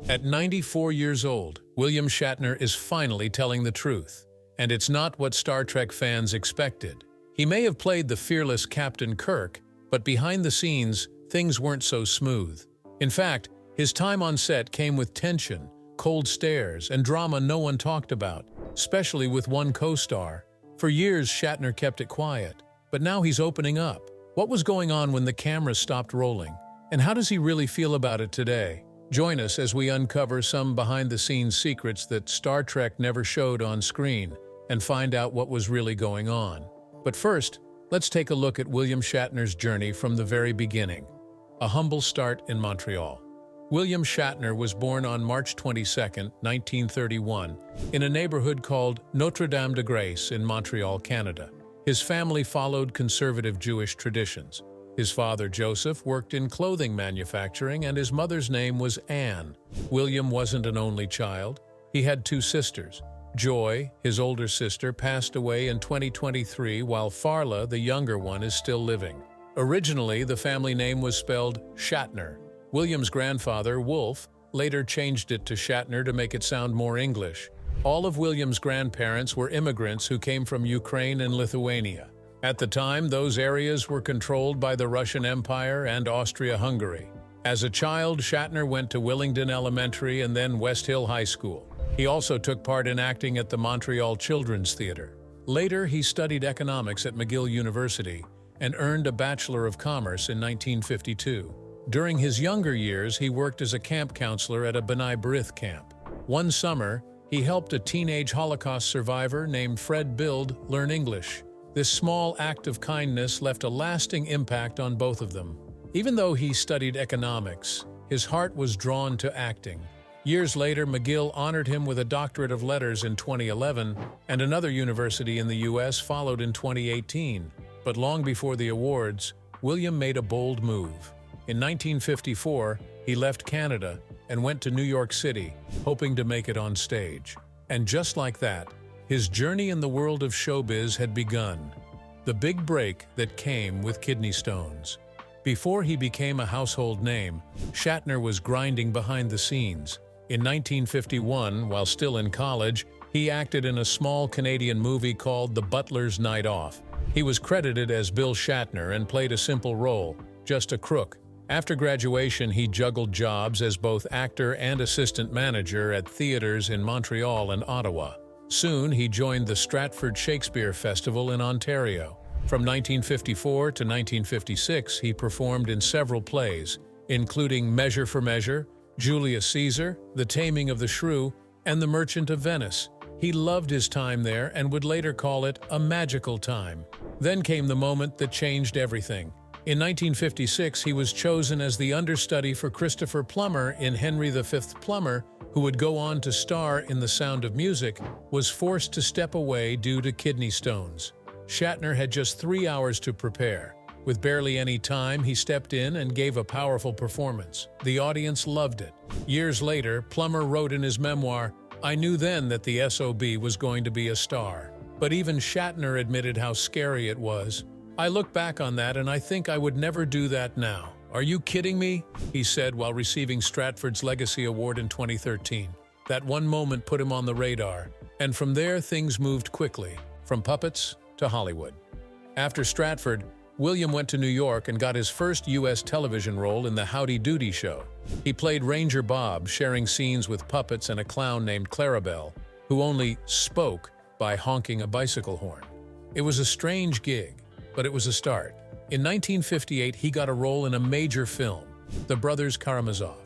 At 94 years old, William Shatner is finally telling the truth. And it's not what Star Trek fans expected. He may have played the fearless Captain Kirk, but behind the scenes, things weren't so smooth. In fact, his time on set came with tension, cold stares, and drama no one talked about, especially with one co-star. For years, Shatner kept it quiet, but now he's opening up. What was going on when the camera stopped rolling? And how does he really feel about it today? Join us as we uncover some behind-the-scenes secrets that Star Trek never showed on screen and find out what was really going on. But first, let's take a look at William Shatner's journey from the very beginning. A humble start in Montreal. William Shatner was born on March 22, 1931, in a neighborhood called Notre-Dame-de-Grâce in Montreal, Canada. His family followed conservative Jewish traditions. His father, Joseph, worked in clothing manufacturing, and his mother's name was Anne. William wasn't an only child. He had two sisters. Joy, his older sister, passed away in 2023, while Farla, the younger one, is still living. Originally, the family name was spelled Shatner. William's grandfather, Wolf, later changed it to Shatner to make it sound more English. All of William's grandparents were immigrants who came from Ukraine and Lithuania. At the time, those areas were controlled by the Russian Empire and Austria-Hungary. As a child, Shatner went to Willingdon Elementary and then West Hill High School. He also took part in acting at the Montreal Children's Theatre. Later, he studied economics at McGill University and earned a Bachelor of Commerce in 1952. During his younger years, he worked as a camp counselor at a B'nai B'rith camp. One summer, he helped a teenage Holocaust survivor named Fred Bild learn English. This small act of kindness left a lasting impact on both of them. Even though he studied economics, his heart was drawn to acting. Years later, McGill honored him with a Doctorate of Letters in 2011, and another university in the U.S. followed in 2018. But long before the awards, William made a bold move. In 1954, he left Canada and went to New York City, hoping to make it on stage. And just like that, his journey in the world of showbiz had begun. The big break that came with kidney stones. Before he became a household name, Shatner was grinding behind the scenes. In 1951, while still in college, he acted in a small Canadian movie called The Butler's Night Off. He was credited as Bill Shatner and played a simple role, just a crook. After graduation, he juggled jobs as both actor and assistant manager at theaters in Montreal and Ottawa. Soon, he joined the Stratford Shakespeare Festival in Ontario. From 1954 to 1956, he performed in several plays, including Measure for Measure, Julius Caesar, The Taming of the Shrew, and The Merchant of Venice. He loved his time there and would later call it a magical time. Then came the moment that changed everything. In 1956, he was chosen as the understudy for Christopher Plummer in Henry V. Plummer, who would go on to star in The Sound of Music, was forced to step away due to kidney stones. Shatner had just 3 hours to prepare. With barely any time, he stepped in and gave a powerful performance. The audience loved it. Years later, Plummer wrote in his memoir, "I knew then that the SOB was going to be a star." But even Shatner admitted how scary it was. "I look back on that and I think I would never do that now. Are you kidding me?" he said while receiving Stratford's Legacy Award in 2013. That one moment put him on the radar, and from there things moved quickly, from puppets to Hollywood. After Stratford, William went to New York and got his first U.S. television role in the Howdy Doody Show. He played Ranger Bob, sharing scenes with puppets and a clown named Clarabelle, who only spoke by honking a bicycle horn. It was a strange gig, but it was a start. In 1958, he got a role in a major film, The Brothers Karamazov.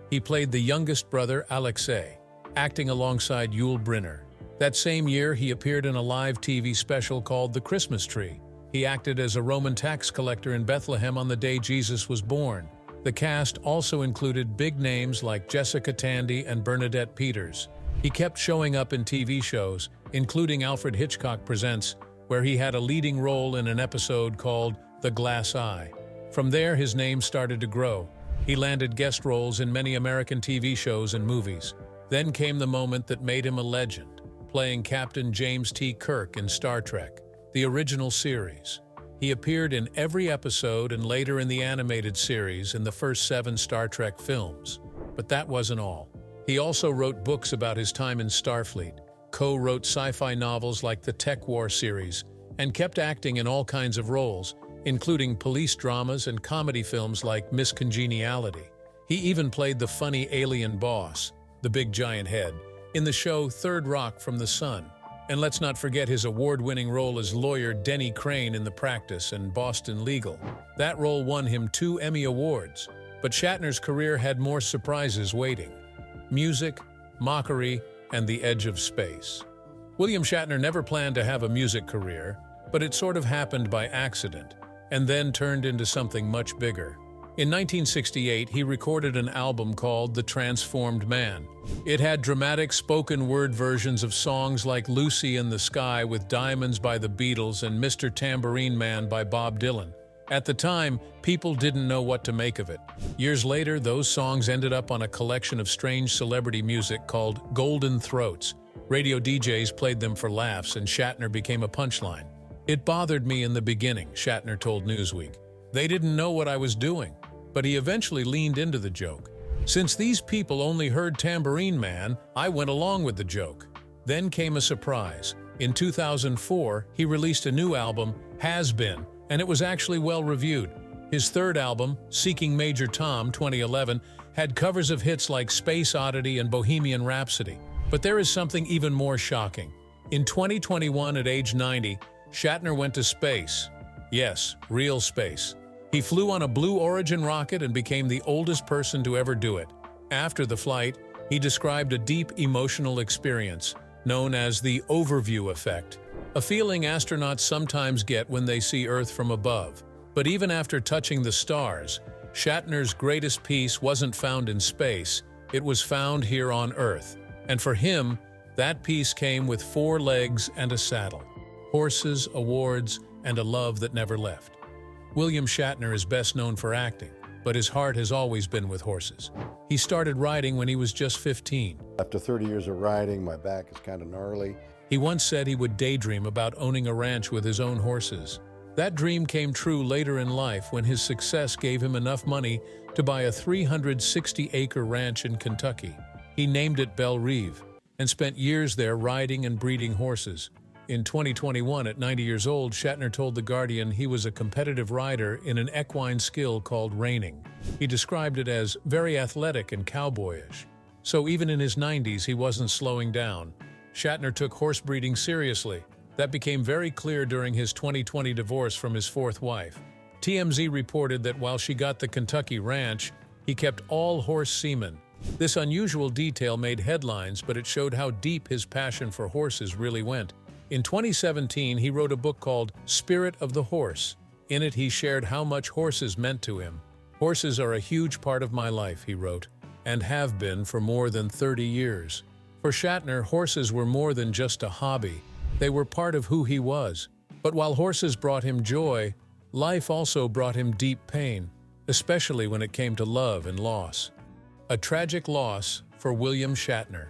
He played the youngest brother, Alexei, acting alongside Yul Brynner. That same year, he appeared in a live TV special called The Christmas Tree. He acted as a Roman tax collector in Bethlehem on the day Jesus was born. The cast also included big names like Jessica Tandy and Bernadette Peters. He kept showing up in TV shows, including Alfred Hitchcock Presents, where he had a leading role in an episode called The Glass Eye. From there, his name started to grow. He landed guest roles in many American TV shows and movies. Then came the moment that made him a legend, playing Captain James T. Kirk in Star Trek, the original series. He appeared in every episode and later in the animated series in the first 7 Star Trek films. But that wasn't all. He also wrote books about his time in Starfleet, co-wrote sci-fi novels like the Tech War series, and kept acting in all kinds of roles, including police dramas and comedy films like Miss Congeniality. He even played the funny alien boss, the big giant head, in the show Third Rock from the Sun. And let's not forget his award-winning role as lawyer Denny Crane in The Practice and Boston Legal. That role won him 2 Emmy Awards. But Shatner's career had more surprises waiting: music, mockery, and the edge of space. William Shatner never planned to have a music career, but it sort of happened by accident, and then turned into something much bigger. In 1968, he recorded an album called The Transformed Man. It had dramatic spoken-word versions of songs like Lucy in the Sky with Diamonds by the Beatles and Mr. Tambourine Man by Bob Dylan. At the time, people didn't know what to make of it. Years later, those songs ended up on a collection of strange celebrity music called Golden Throats. Radio DJs played them for laughs, and Shatner became a punchline. "It bothered me in the beginning," Shatner told Newsweek. "They didn't know what I was doing." But he eventually leaned into the joke. "Since these people only heard Tambourine Man, I went along with the joke." Then came a surprise. In 2004, he released a new album, Has Been, and it was actually well-reviewed. His third album, Seeking Major Tom 2011, had covers of hits like Space Oddity and Bohemian Rhapsody. But there is something even more shocking. In 2021, at age 90, Shatner went to space. Yes, real space. He flew on a Blue Origin rocket and became the oldest person to ever do it. After the flight, he described a deep emotional experience, known as the overview effect, a feeling astronauts sometimes get when they see Earth from above. But even after touching the stars, Shatner's greatest peace wasn't found in space, it was found here on Earth. And for him, that peace came with 4 legs and a saddle, horses, awards, and a love that never left. William Shatner is best known for acting, but his heart has always been with horses. He started riding when he was just 15. After 30 years of riding, my back is kind of gnarly. He once said he would daydream about owning a ranch with his own horses. That dream came true later in life when his success gave him enough money to buy a 360-acre ranch in Kentucky. He named it Belle Reve and spent years there riding and breeding horses. In 2021, at 90 years old, Shatner told The Guardian he was a competitive rider in an equine skill called reining. He described it as very athletic and cowboyish. So even in his 90s, he wasn't slowing down. Shatner took horse breeding seriously. That became very clear during his 2020 divorce from his 4th wife. TMZ reported that while she got the Kentucky ranch, he kept all horse semen. This unusual detail made headlines, but it showed how deep his passion for horses really went. In 2017, he wrote a book called Spirit of the Horse. In it, he shared how much horses meant to him. "Horses are a huge part of my life," he wrote, "and have been for more than 30 years. For Shatner, horses were more than just a hobby. They were part of who he was. But while horses brought him joy, life also brought him deep pain, especially when it came to love and loss." A tragic loss for William Shatner.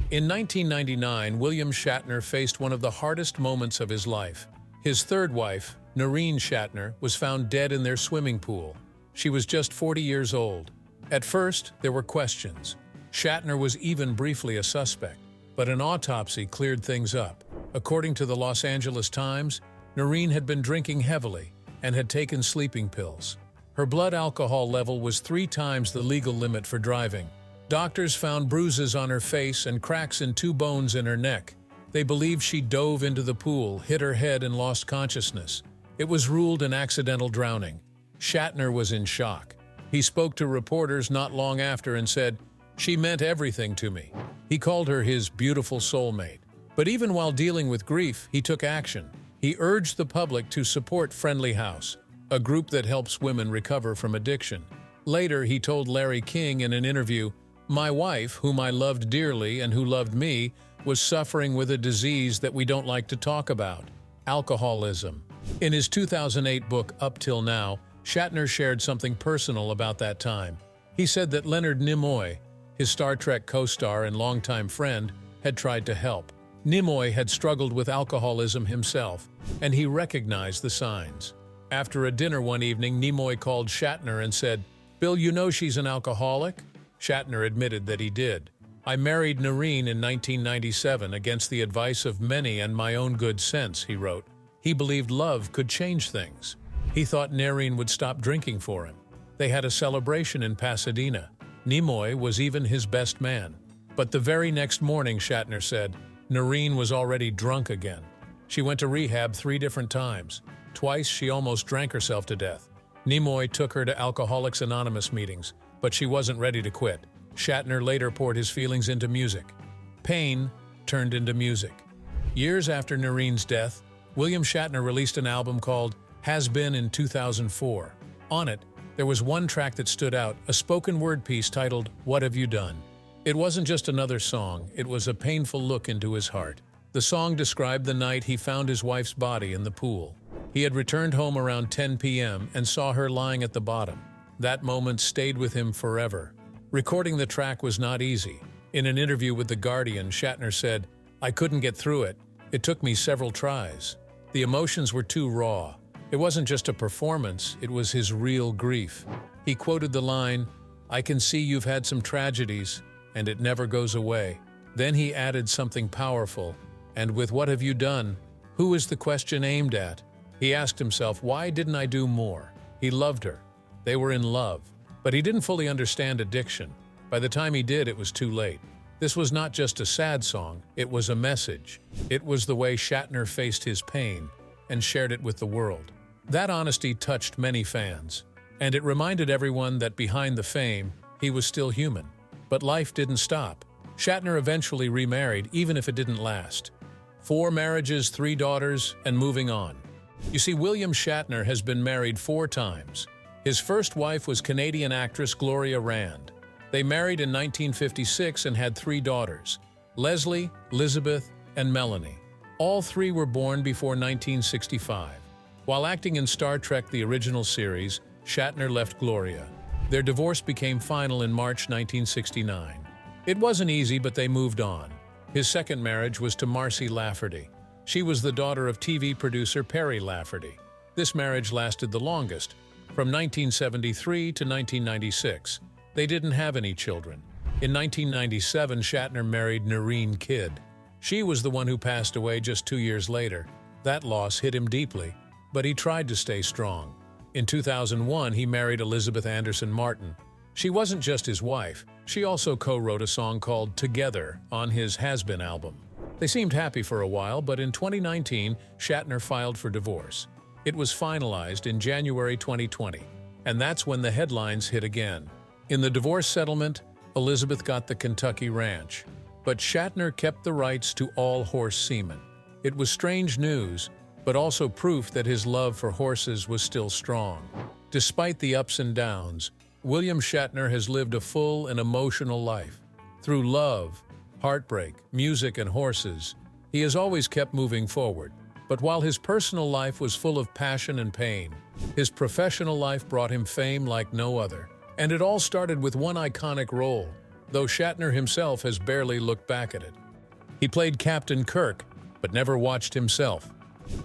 In 1999, William Shatner faced one of the hardest moments of his life. His third wife, Noreen Shatner, was found dead in their swimming pool. She was just 40 years old. At first, there were questions. Shatner was even briefly a suspect, but an autopsy cleared things up. According to the Los Angeles Times, Noreen had been drinking heavily and had taken sleeping pills. Her blood alcohol level was 3 times the legal limit for driving. Doctors found bruises on her face and cracks in 2 bones in her neck. They believed she dove into the pool, hit her head, and lost consciousness. It was ruled an accidental drowning. Shatner was in shock. He spoke to reporters not long after and said, "She meant everything to me." He called her his beautiful soulmate. But even while dealing with grief, he took action. He urged the public to support Friendly House, a group that helps women recover from addiction. Later, he told Larry King in an interview, "My wife, whom I loved dearly and who loved me, was suffering with a disease that we don't like to talk about: alcoholism." In his 2008 book, Up Till Now, Shatner shared something personal about that time. He said that Leonard Nimoy, his Star Trek co-star and longtime friend, had tried to help. Nimoy had struggled with alcoholism himself, and he recognized the signs. After a dinner one evening, Nimoy called Shatner and said, "Bill, you know she's an alcoholic?" Shatner admitted that he did. "I married Noreen in 1997 against the advice of many and my own good sense," he wrote. He believed love could change things. He thought Noreen would stop drinking for him. They had a celebration in Pasadena. Nimoy was even his best man. But the very next morning, Shatner said, Noreen was already drunk again. She went to rehab 3 different times. Twice, she almost drank herself to death. Nimoy took her to Alcoholics Anonymous meetings, but she wasn't ready to quit. Shatner later poured his feelings into music. Pain turned into music. Years after Noreen's death, William Shatner released an album called Has Been in 2004. On it, there was one track that stood out, a spoken word piece titled, "What Have You Done?" It wasn't just another song, it was a painful look into his heart. The song described the night he found his wife's body in the pool. He had returned home around 10 p.m. and saw her lying at the bottom. That moment stayed with him forever. Recording the track was not easy. In an interview with The Guardian, Shatner said, "I couldn't get through it. It took me several tries. The emotions were too raw. It wasn't just a performance, it was his real grief." He quoted the line, "I can see you've had some tragedies, and it never goes away." Then he added something powerful, "And with what have you done? Who is the question aimed at?" He asked himself, why didn't I do more? He loved her. They were in love. But he didn't fully understand addiction. By the time he did, it was too late. This was not just a sad song, it was a message. It was the way Shatner faced his pain and shared it with the world. That honesty touched many fans, and it reminded everyone that behind the fame, he was still human. But life didn't stop. Shatner eventually remarried, even if it didn't last. 4 marriages, 3 daughters, and moving on. You see, William Shatner has been married 4 times. His first wife was Canadian actress Gloria Rand. They married in 1956 and had 3 daughters, Leslie, Elizabeth, and Melanie. All 3 were born before 1965. While acting in Star Trek: The Original Series, Shatner left Gloria. Their divorce became final in March 1969. It wasn't easy, but they moved on. His second marriage was to Marcy Lafferty. She was the daughter of TV producer Perry Lafferty. This marriage lasted the longest, from 1973 to 1996. They didn't have any children. In 1997, Shatner married Noreen Kidd. She was the one who passed away just 2 years later. That loss hit him deeply, but he tried to stay strong. In 2001, he married Elizabeth Anderson Martin. She wasn't just his wife, she also co-wrote a song called Together on his Has Been album. They seemed happy for a while, but in 2019, Shatner filed for divorce. It was finalized in January 2020, and that's when the headlines hit again. In the divorce settlement, Elizabeth got the Kentucky ranch, but Shatner kept the rights to all horse semen. It was strange news, but also proof that his love for horses was still strong. Despite the ups and downs, William Shatner has lived a full and emotional life. Through love, heartbreak, music, and horses, he has always kept moving forward. But while his personal life was full of passion and pain, his professional life brought him fame like no other. And it all started with one iconic role, though Shatner himself has barely looked back at it. He played Captain Kirk, but never watched himself.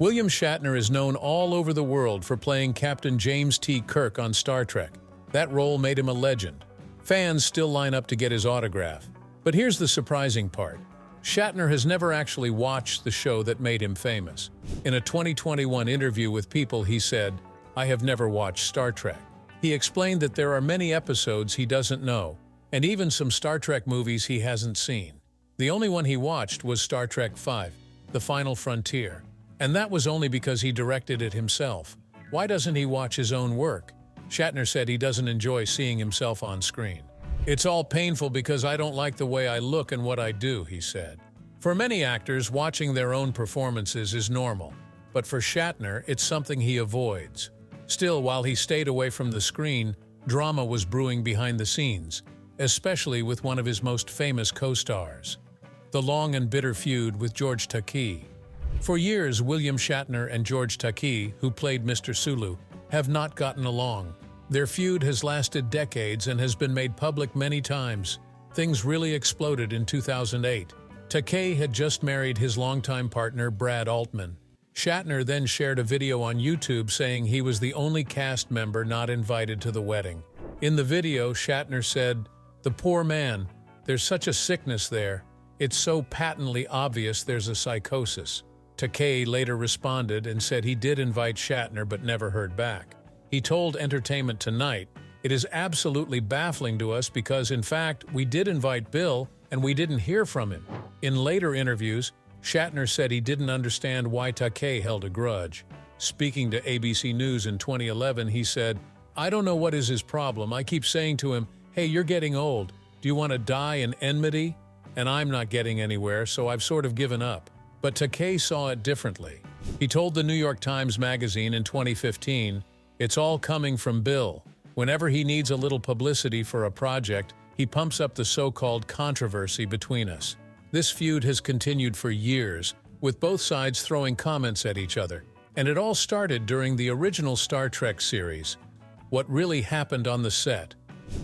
William Shatner is known all over the world for playing Captain James T. Kirk on Star Trek. That role made him a legend. Fans still line up to get his autograph. But here's the surprising part. Shatner has never actually watched the show that made him famous. In a 2021 interview with People, he said, "I have never watched Star Trek." He explained that there are many episodes he doesn't know, and even some Star Trek movies he hasn't seen. The only one he watched was Star Trek V, The Final Frontier. And that was only because he directed it himself. Why doesn't he watch his own work? Shatner said he doesn't enjoy seeing himself on screen. "It's all painful because I don't like the way I look and what I do," he said. For many actors, watching their own performances is normal. But for Shatner, it's something he avoids. Still, while he stayed away from the screen, drama was brewing behind the scenes, especially with one of his most famous co-stars. The long and bitter feud with George Takei. For years, William Shatner and George Takei, who played Mr. Sulu, have not gotten along. Their feud has lasted decades and has been made public many times. Things really exploded in 2008. Takei had just married his longtime partner, Brad Altman. Shatner then shared a video on YouTube saying he was the only cast member not invited to the wedding. In the video, Shatner said, "The poor man, There's such a sickness there. It's so patently obvious there's a psychosis. Takei later responded and said he did invite Shatner but never heard back. He told Entertainment Tonight, "It is absolutely baffling to us because, in fact, we did invite Bill and we didn't hear from him." In later interviews, Shatner said he didn't understand why Takei held a grudge. Speaking to ABC News in 2011, he said, "I don't know what is his problem. I keep saying to him, 'Hey, you're getting old. Do you want to die in enmity?' And I'm not getting anywhere, so I've sort of given up." But Takei saw it differently. He told the New York Times Magazine in 2015, "It's all coming from Bill. Whenever he needs a little publicity for a project, he pumps up the so-called controversy between us." This feud has continued for years, with both sides throwing comments at each other. And it all started during the original Star Trek series. What really happened on the set?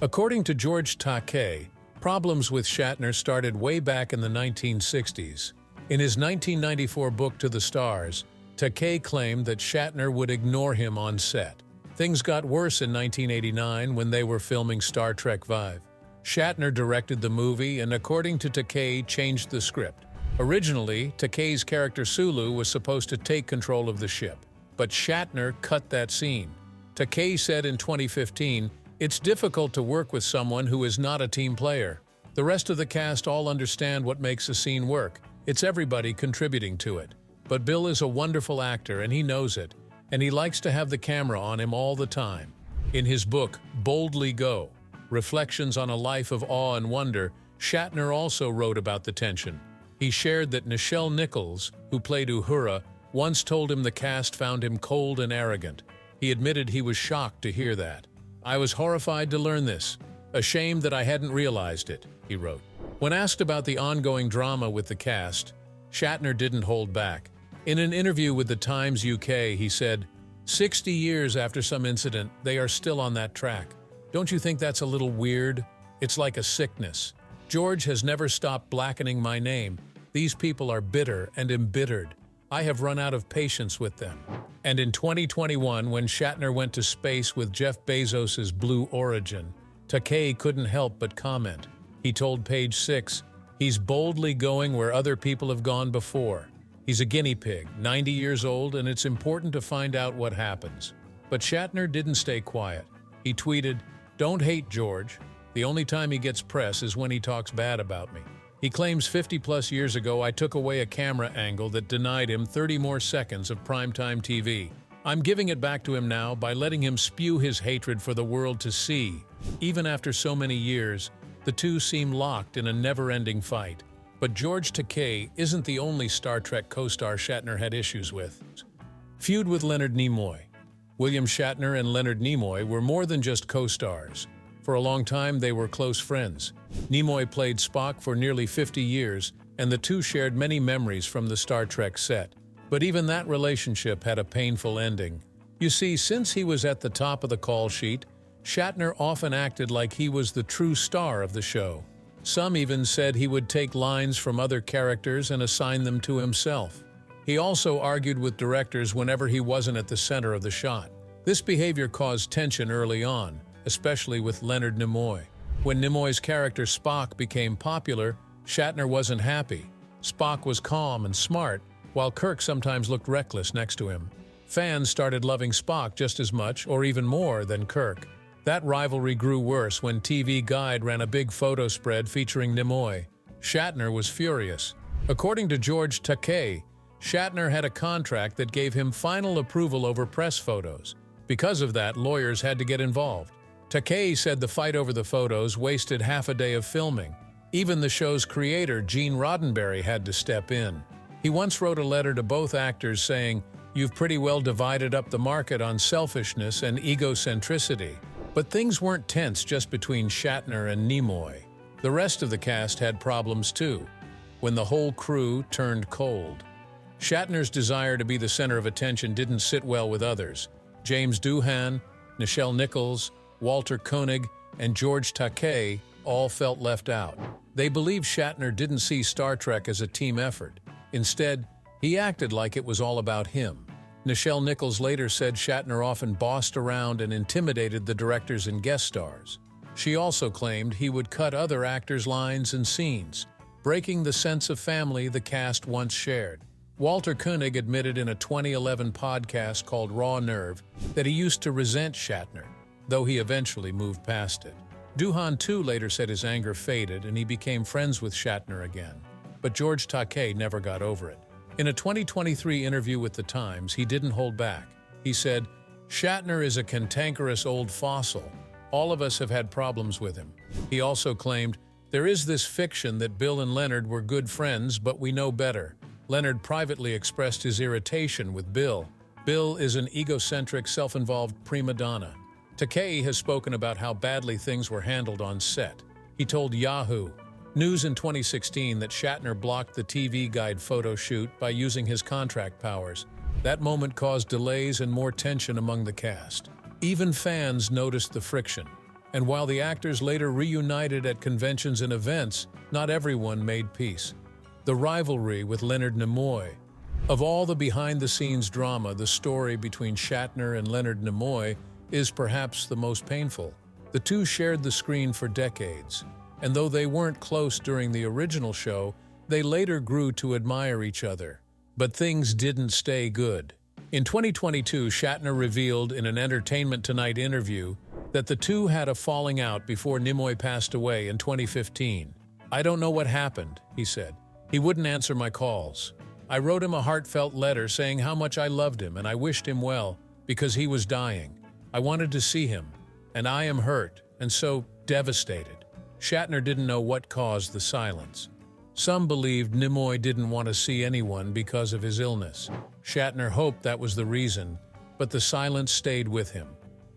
According to George Takei, problems with Shatner started way back in the 1960s. In his 1994 book To the Stars, Takei claimed that Shatner would ignore him on set. Things got worse in 1989 when they were filming Star Trek V. Shatner directed the movie and, according to Takei, changed the script. Originally, Takei's character Sulu was supposed to take control of the ship, but Shatner cut that scene. Takei said in 2015, "It's difficult to work with someone who is not a team player. The rest of the cast all understand what makes a scene work. It's everybody contributing to it. But Bill is a wonderful actor and he knows it, and he likes to have the camera on him all the time." In his book, Boldly Go, Reflections on a Life of Awe and Wonder, Shatner also wrote about the tension. He shared that Nichelle Nichols, who played Uhura, once told him the cast found him cold and arrogant. He admitted he was shocked to hear that. "I was horrified to learn this. Ashamed that I hadn't realized it," he wrote. When asked about the ongoing drama with the cast, Shatner didn't hold back. In an interview with the Times UK, he said, 60 years after some incident, they are still on that track. Don't you think that's a little weird? It's like a sickness. George has never stopped blackening my name. These people are bitter and embittered. I have run out of patience with them." And in 2021, when Shatner went to space with Jeff Bezos's Blue Origin, Takei couldn't help but comment. He told Page 6, "He's boldly going where other people have gone before. He's a guinea pig, 90 years old, and it's important to find out what happens." But Shatner didn't stay quiet. He tweeted, "Don't hate George. The only time he gets press is when he talks bad about me." He claims 50-plus years ago I took away a camera angle that denied him 30 more seconds of primetime TV. I'm giving it back to him now by letting him spew his hatred for the world to see. Even after so many years, the two seem locked in a never-ending fight. But George Takei isn't the only Star Trek co-star Shatner had issues with. Feud with Leonard Nimoy. William Shatner and Leonard Nimoy were more than just co-stars. For a long time, they were close friends. Nimoy played Spock for nearly 50 years, and the two shared many memories from the Star Trek set. But even that relationship had a painful ending. You see, since he was at the top of the call sheet, Shatner often acted like he was the true star of the show. Some even said he would take lines from other characters and assign them to himself. He also argued with directors whenever he wasn't at the center of the shot. This behavior caused tension early on, especially with Leonard Nimoy. When Nimoy's character Spock became popular, Shatner wasn't happy. Spock was calm and smart, while Kirk sometimes looked reckless next to him. Fans started loving Spock just as much, or even more, than Kirk. That rivalry grew worse when TV Guide ran a big photo spread featuring Nimoy. Shatner was furious. According to George Takei, Shatner had a contract that gave him final approval over press photos. Because of that, lawyers had to get involved. Takei said the fight over the photos wasted half a day of filming. Even the show's creator, Gene Roddenberry, had to step in. He once wrote a letter to both actors saying, "You've pretty well divided up the market on selfishness and egocentricity." But things weren't tense just between Shatner and Nimoy. The rest of the cast had problems too, when the whole crew turned cold. Shatner's desire to be the center of attention didn't sit well with others. James Doohan, Nichelle Nichols, Walter Koenig, and George Takei all felt left out. They believed Shatner didn't see Star Trek as a team effort. Instead, he acted like it was all about him. Nichelle Nichols later said Shatner often bossed around and intimidated the directors and guest stars. She also claimed he would cut other actors' lines and scenes, breaking the sense of family the cast once shared. Walter Koenig admitted in a 2011 podcast called Raw Nerve that he used to resent Shatner, though he eventually moved past it. Doohan too later said his anger faded and he became friends with Shatner again. But George Takei never got over it. In a 2023 interview with The Times, he didn't hold back. He said, "Shatner is a cantankerous old fossil. All of us have had problems with him." He also claimed, "There is this fiction that Bill and Leonard were good friends, but we know better." Leonard privately expressed his irritation with Bill. Bill is an egocentric, self-involved prima donna. Takei has spoken about how badly things were handled on set. He told Yahoo! News in 2016 that Shatner blocked the TV Guide photo shoot by using his contract powers. That moment caused delays and more tension among the cast. Even fans noticed the friction. And while the actors later reunited at conventions and events, not everyone made peace. The rivalry with Leonard Nimoy. Of all the behind-the-scenes drama, the story between Shatner and Leonard Nimoy is perhaps the most painful. The two shared the screen for decades, and though they weren't close during the original show, they later grew to admire each other. But things didn't stay good. In 2022, Shatner revealed in an Entertainment Tonight interview that the two had a falling out before Nimoy passed away in 2015. "I don't know what happened," he said. "He wouldn't answer my calls. I wrote him a heartfelt letter saying how much I loved him and I wished him well because he was dying. I wanted to see him, and I am hurt and so devastated." Shatner didn't know what caused the silence. Some believed Nimoy didn't want to see anyone because of his illness. Shatner hoped that was the reason, but the silence stayed with him.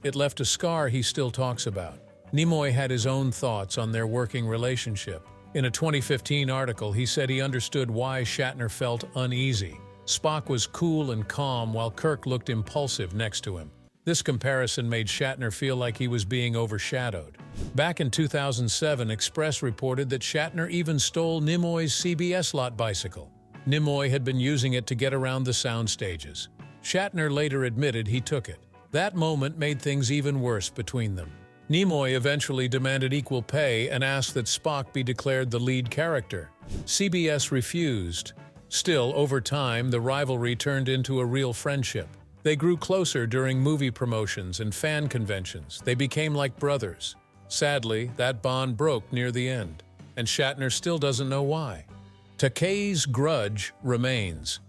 It left a scar he still talks about. Nimoy had his own thoughts on their working relationship. In a 2015 article, he said he understood why Shatner felt uneasy. Spock was cool and calm while Kirk looked impulsive next to him. This comparison made Shatner feel like he was being overshadowed. Back in 2007, Express reported that Shatner even stole Nimoy's CBS lot bicycle. Nimoy had been using it to get around the sound stages. Shatner later admitted he took it. That moment made things even worse between them. Nimoy eventually demanded equal pay and asked that Spock be declared the lead character. CBS refused. Still, over time, the rivalry turned into a real friendship. They grew closer during movie promotions and fan conventions. They became like brothers. Sadly, that bond broke near the end, and Shatner still doesn't know why. Takei's grudge remains.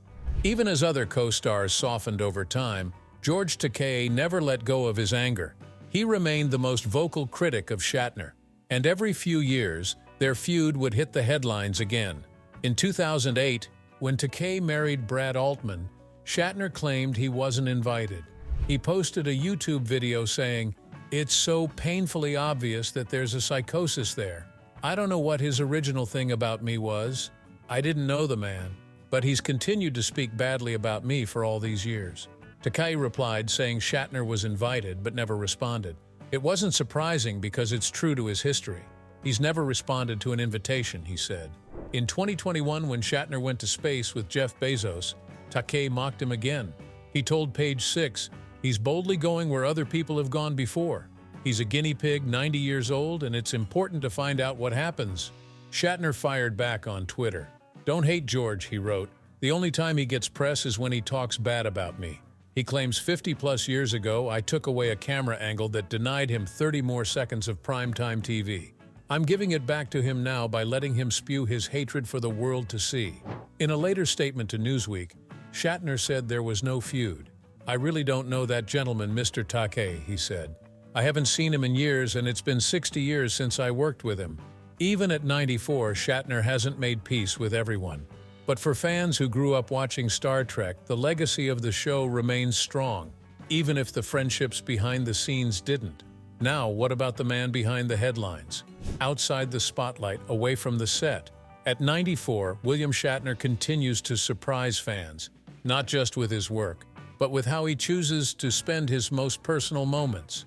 Even as other co-stars softened over time, George Takei never let go of his anger. He remained the most vocal critic of Shatner, and every few years, their feud would hit the headlines again. In 2008, when Takei married Brad Altman, Shatner claimed he wasn't invited. He posted a YouTube video saying, "It's so painfully obvious that there's a psychosis there. I don't know what his original thing about me was. I didn't know the man, but he's continued to speak badly about me for all these years." Takei replied saying Shatner was invited but never responded. It wasn't surprising because it's true to his history. He's never responded to an invitation, he said. In 2021, when Shatner went to space with Jeff Bezos, Takei mocked him again. He told Page 6, "He's boldly going where other people have gone before. He's a guinea pig, 90 years old, and it's important to find out what happens." Shatner fired back on Twitter. "Don't hate George," he wrote. "The only time he gets press is when he talks bad about me." He claims 50-plus years ago, I took away a camera angle that denied him 30 more seconds of primetime TV. I'm giving it back to him now by letting him spew his hatred for the world to see. In a later statement to Newsweek, Shatner said there was no feud. "I really don't know that gentleman, Mr. Takei," he said. "I haven't seen him in years, and it's been 60 years since I worked with him." Even at 94, Shatner hasn't made peace with everyone. But for fans who grew up watching Star Trek, the legacy of the show remains strong, even if the friendships behind the scenes didn't. Now, what about the man behind the headlines? Outside the spotlight, away from the set. At 94, William Shatner continues to surprise fans, not just with his work, but with how he chooses to spend his most personal moments.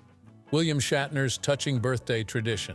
William Shatner's touching birthday tradition.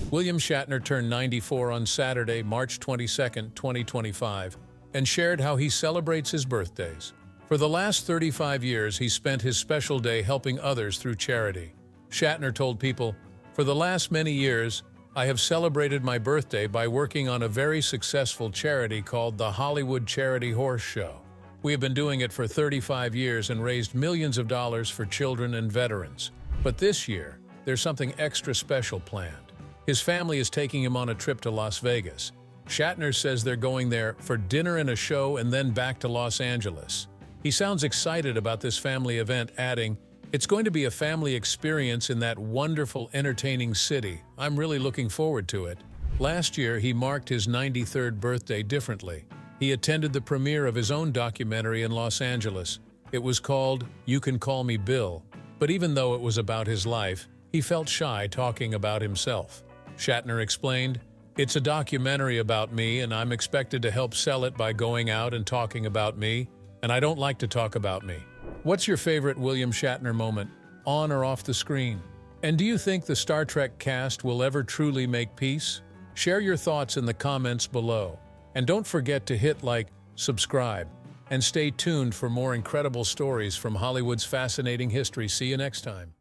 William Shatner turned 94 on Saturday, March 22, 2025, and shared how he celebrates his birthdays. For the last 35 years, he spent his special day helping others through charity. Shatner told people, For the last many years, I have celebrated my birthday by working on a very successful charity called the Hollywood Charity Horse Show. We have been doing it for 35 years and raised millions of dollars for children and veterans. But this year, there's something extra special planned. His family is taking him on a trip to Las Vegas. Shatner says they're going there for dinner and a show and then back to Los Angeles. He sounds excited about this family event, adding, "It's going to be a family experience in that wonderful, entertaining city. I'm really looking forward to it." Last year, he marked his 93rd birthday differently. He attended the premiere of his own documentary in Los Angeles. It was called You Can Call Me Bill, but even though it was about his life, he felt shy talking about himself. Shatner explained, "It's a documentary about me, and I'm expected to help sell it by going out and talking about me, and I don't like to talk about me." What's your favorite William Shatner moment, on or off the screen? And do you think the Star Trek cast will ever truly make peace? Share your thoughts in the comments below. And don't forget to hit like, subscribe, and stay tuned for more incredible stories from Hollywood's fascinating history. See you next time.